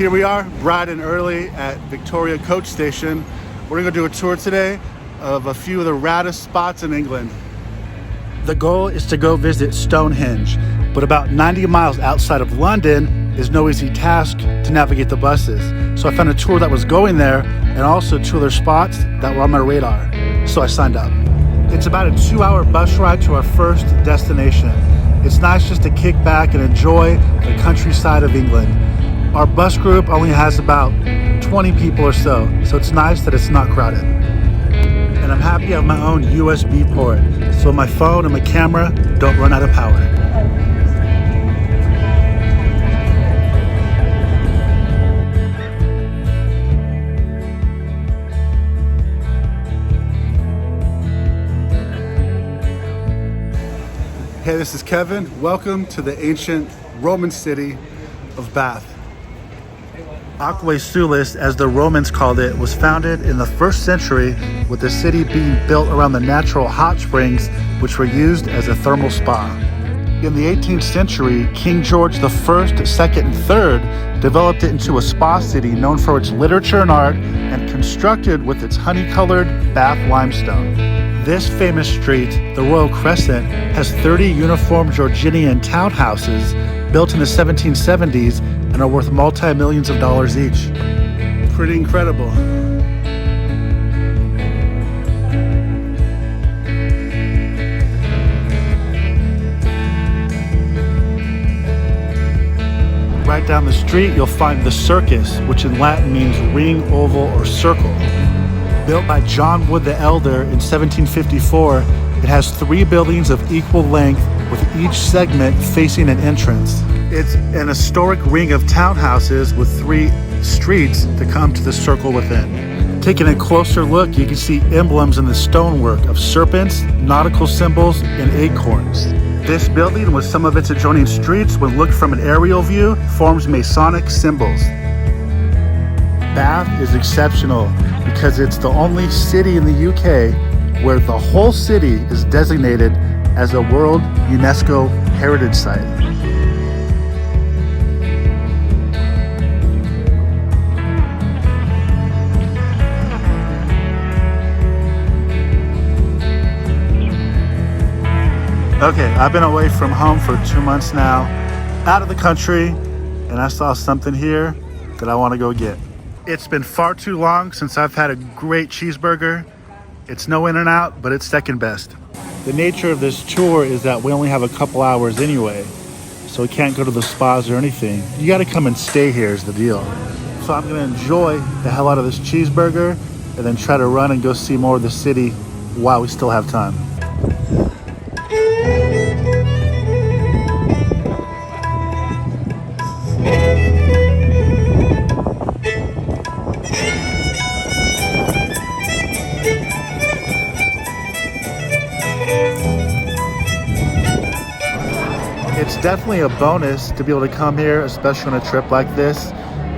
Here we are, bright and early at Victoria Coach Station. We're gonna do a tour today of a few of the raddest spots in England. The goal is to go visit Stonehenge, but about 90 miles outside of London is no easy task to navigate the buses. So I found a tour that was going there and also two other spots that were on my radar. So I signed up. It's about a 2-hour bus ride to our first destination. It's nice just to kick back and enjoy the countryside of England. Our bus group only has about 20 people or so it's nice that it's not crowded. And I'm happy I have my own USB port, so my phone and my camera don't run out of power. Hey, this is Kevin. Welcome to the ancient Roman city of Bath. Aquae Sulis, as the Romans called it, was founded in the 1st century, with the city being built around the natural hot springs, which were used as a thermal spa. In the 18th century, King George I, II, and III developed it into a spa city known for its literature and art and constructed with its honey-colored Bath limestone. This famous street, the Royal Crescent, has 30 uniform Georgian townhouses built in the 1770s and are worth multi-millions of dollars each. Pretty incredible. Right down the street, you'll find the Circus, which in Latin means ring, oval, or circle. Built by John Wood the Elder in 1754, it has 3 buildings of equal length with each segment facing an entrance. It's an historic ring of townhouses with 3 streets to come to the circle within. Taking a closer look, you can see emblems in the stonework of serpents, nautical symbols, and acorns. This building, with some of its adjoining streets, when looked from an aerial view, forms Masonic symbols. Bath is exceptional because it's the only city in the UK where the whole city is designated as a World UNESCO Heritage Site. Okay, I've been away from home for 2 months now, out of the country, and I saw something here that I want to go get. It's been far too long since I've had a great cheeseburger. It's no In-N-Out, but it's second best. The nature of this tour is that we only have a couple hours anyway, so we can't go to the spas or anything. You gotta come and stay here is the deal. So I'm gonna enjoy the hell out of this cheeseburger and then try to run and go see more of the city while we still have time. It's definitely a bonus to be able to come here, especially on a trip like this,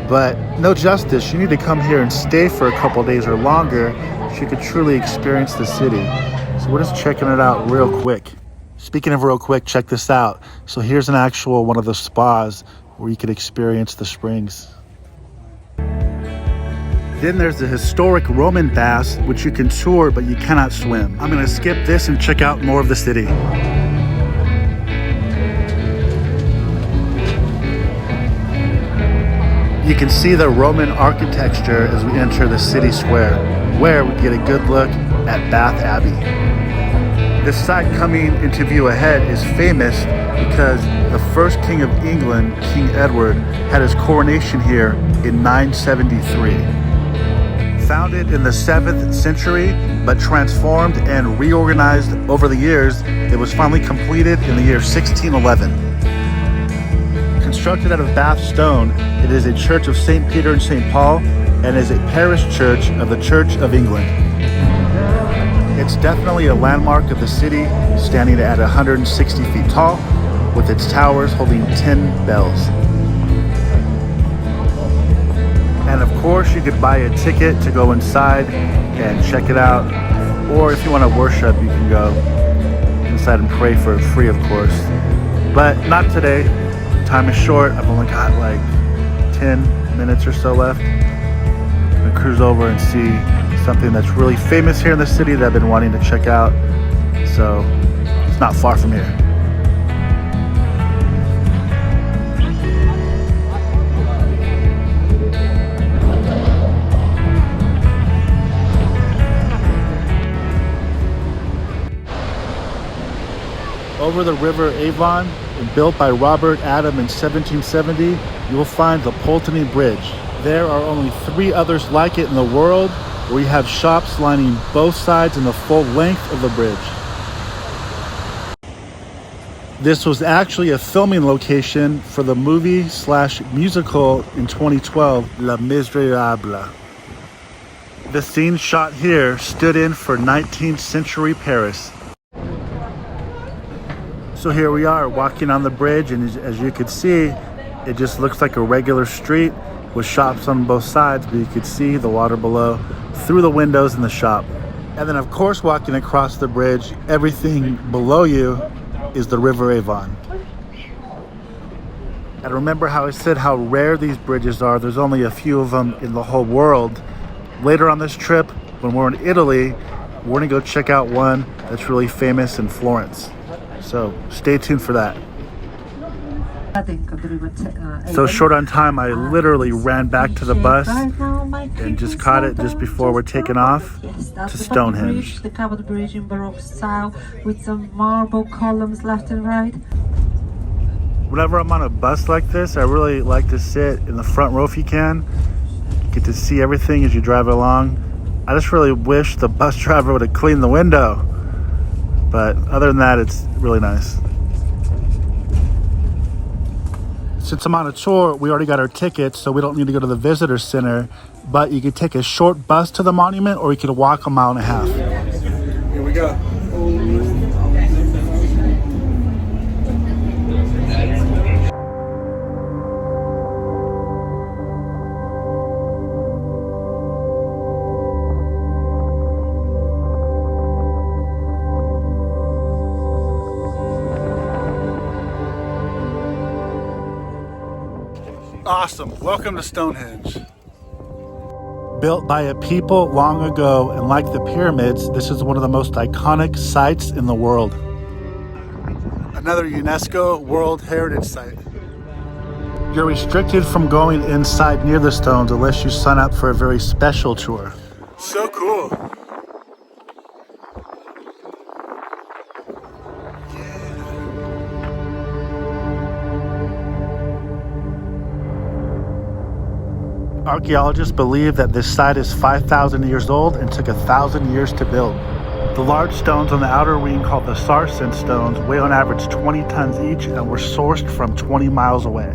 but no justice. You need to come here and stay for a couple days or longer so you could truly experience the city. So we're just checking it out real quick. Speaking of real quick, check this out. So here's an actual one of the spas where you could experience the springs. Then there's the historic Roman baths, which you can tour, but you cannot swim. I'm gonna skip this and check out more of the city. You can see the Roman architecture as we enter the city square, where we get a good look at Bath Abbey. This site coming into view ahead is famous because the first king of England, King Edward, had his coronation here in 973. Founded in the 7th century, but transformed and reorganized over the years, it was finally completed in the year 1611. Constructed out of Bath stone, it is a church of St. Peter and St. Paul and is a parish church of the Church of England. It's definitely a landmark of the city, standing at 160 feet tall, with its towers holding 10 bells. And of course, you could buy a ticket to go inside and check it out. Or if you want to worship, you can go inside and pray for free, of course. But not today. Time is short. I've only got like 10 minutes or so left. Gonna cruise over and see something that's really famous here in the city that I've been wanting to check out. So it's not far from here. Over the river Avon, and built by Robert Adam in 1770, you will find the Pulteney Bridge. There are only 3 others like it in the world, where you have shops lining both sides and the full length of the bridge. This was actually a filming location for the movie/musical in 2012, Les Miserables. The scene shot here stood in for 19th century Paris. So here we are walking on the bridge, and as you can see, it just looks like a regular street with shops on both sides, but you could see the water below through the windows in the shop. And then of course, walking across the bridge, everything below you is the river Avon. And remember how I said how rare these bridges are? There's only a few of them in the whole world. Later on this trip, when we're in Italy, we're gonna go check out one that's really famous in Florence. So stay tuned for that. So short on time, I literally ran back to the bus and just caught it just before we're taking off to Stonehenge. The covered bridge in Baroque style with some marble columns left and right. Whenever I'm on a bus like this, I really like to sit in the front row if you can. You get to see everything as you drive along. I just really wish the bus driver would have cleaned the window. But other than that, it's really nice. Since I'm on a tour, we already got our tickets, so we don't need to go to the visitor center. But you could take a short bus to the monument, or you could walk a mile and a half. Here we go. Awesome. Welcome to Stonehenge. Built by a people long ago, and like the pyramids, this is one of the most iconic sites in the world. Another UNESCO World Heritage Site. You're restricted from going inside near the stones unless you sign up for a very special tour. So cool. Archaeologists believe that this site is 5,000 years old and took 1,000 years to build. The large stones on the outer ring, called the sarsen stones, weigh on average 20 tons each and were sourced from 20 miles away.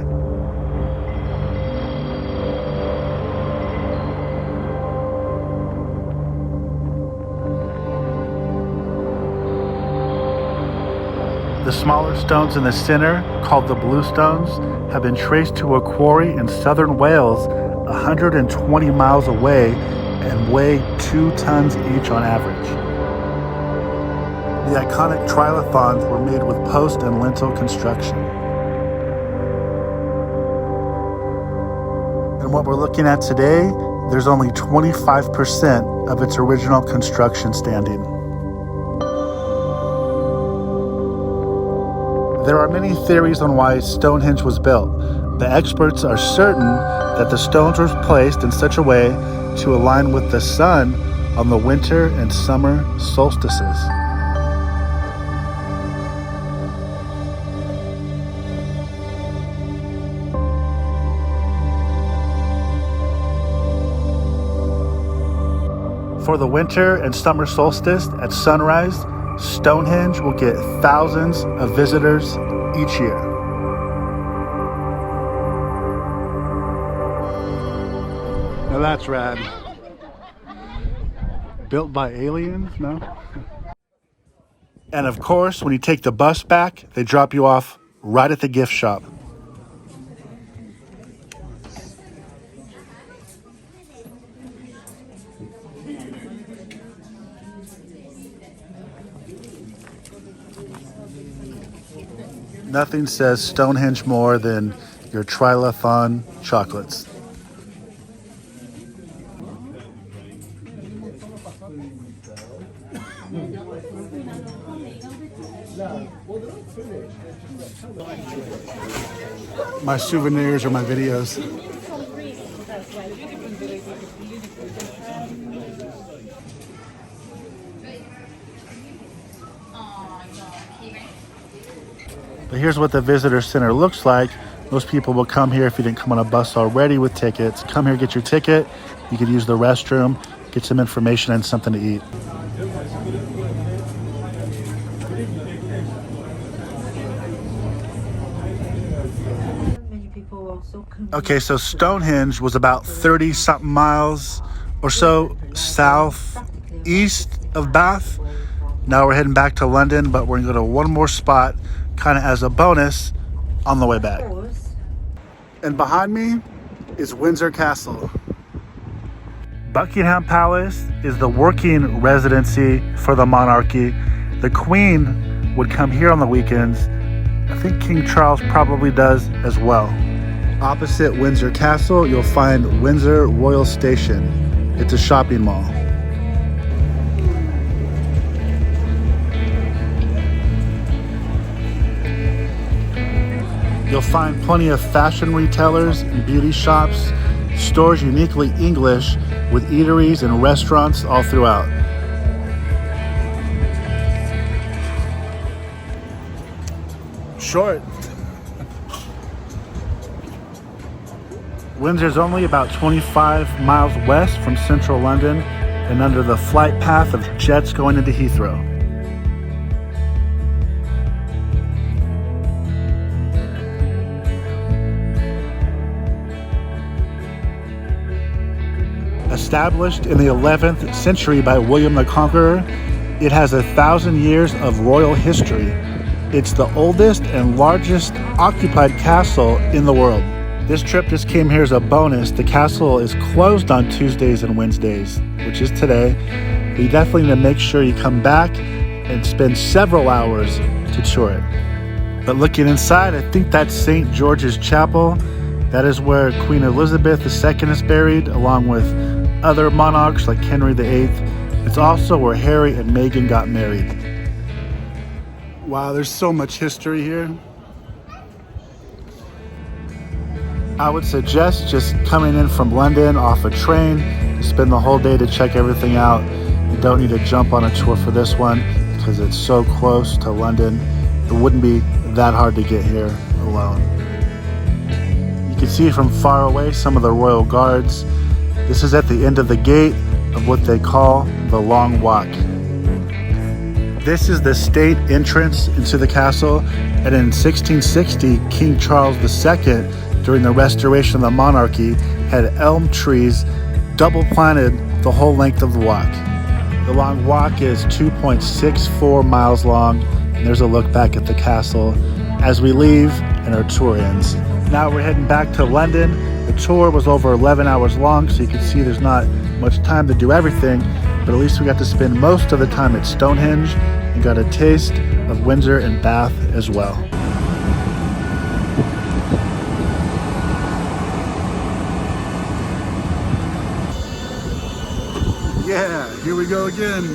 The smaller stones in the center, called the blue stones, have been traced to a quarry in southern Wales 120 miles away and weigh 2 tons each on average. The iconic trilithons were made with post and lintel construction. And what we're looking at today, there's only 25% of its original construction standing. There are many theories on why Stonehenge was built. The experts are certain that the stones were placed in such a way to align with the sun on the winter and summer solstices. For the winter and summer solstice at sunrise, Stonehenge will get thousands of visitors each year. Now that's rad. Built by aliens, no? And of course, when you take the bus back, they drop you off right at the gift shop. Nothing says Stonehenge more than your trilithon chocolates. my souvenirs or my videos. But here's what the visitor center looks like. Most people will come here if you didn't come on a bus already with tickets. Come here, get your ticket. You could use the restroom, get some information and something to eat. Okay, so Stonehenge was about 30-something miles or so southeast of Bath. Now we're heading back to London, but we're gonna go to one more spot kind of as a bonus on the way back. And behind me is Windsor Castle. Buckingham Palace is the working residency for the monarchy. The Queen would come here on the weekends. I think King Charles probably does as well. Opposite Windsor Castle, you'll find Windsor Royal Station. It's a shopping mall. You'll find plenty of fashion retailers and beauty shops, stores uniquely English with eateries and restaurants all throughout. Short. Windsor's only about 25 miles west from central London and under the flight path of jets going into Heathrow. Established in the 11th century by William the Conqueror, it has 1,000 years of royal history. It's the oldest and largest occupied castle in the world. This trip just came here as a bonus. The castle is closed on Tuesdays and Wednesdays, which is today. But you definitely need to make sure you come back and spend several hours to tour it. But looking inside, I think that's St. George's Chapel. That is where Queen Elizabeth II is buried, along with other monarchs like Henry VIII. It's also where Harry and Meghan got married. Wow, there's so much history here. I would suggest just coming in from London off a train to spend the whole day to check everything out. You don't need to jump on a tour for this one because it's so close to London. It wouldn't be that hard to get here alone. You can see from far away some of the royal guards. This is at the end of the gate of what they call the Long Walk. This is the state entrance into the castle, and in 1660, King Charles II, during the restoration of the monarchy, had elm trees double planted the whole length of the walk. The Long Walk is 2.64 miles long, and there's a look back at the castle as we leave and our tour ends. Now we're heading back to London. The tour was over 11 hours long, so you can see there's not much time to do everything, but at least we got to spend most of the time at Stonehenge and got a taste of Windsor and Bath as well. Yeah, here we go again.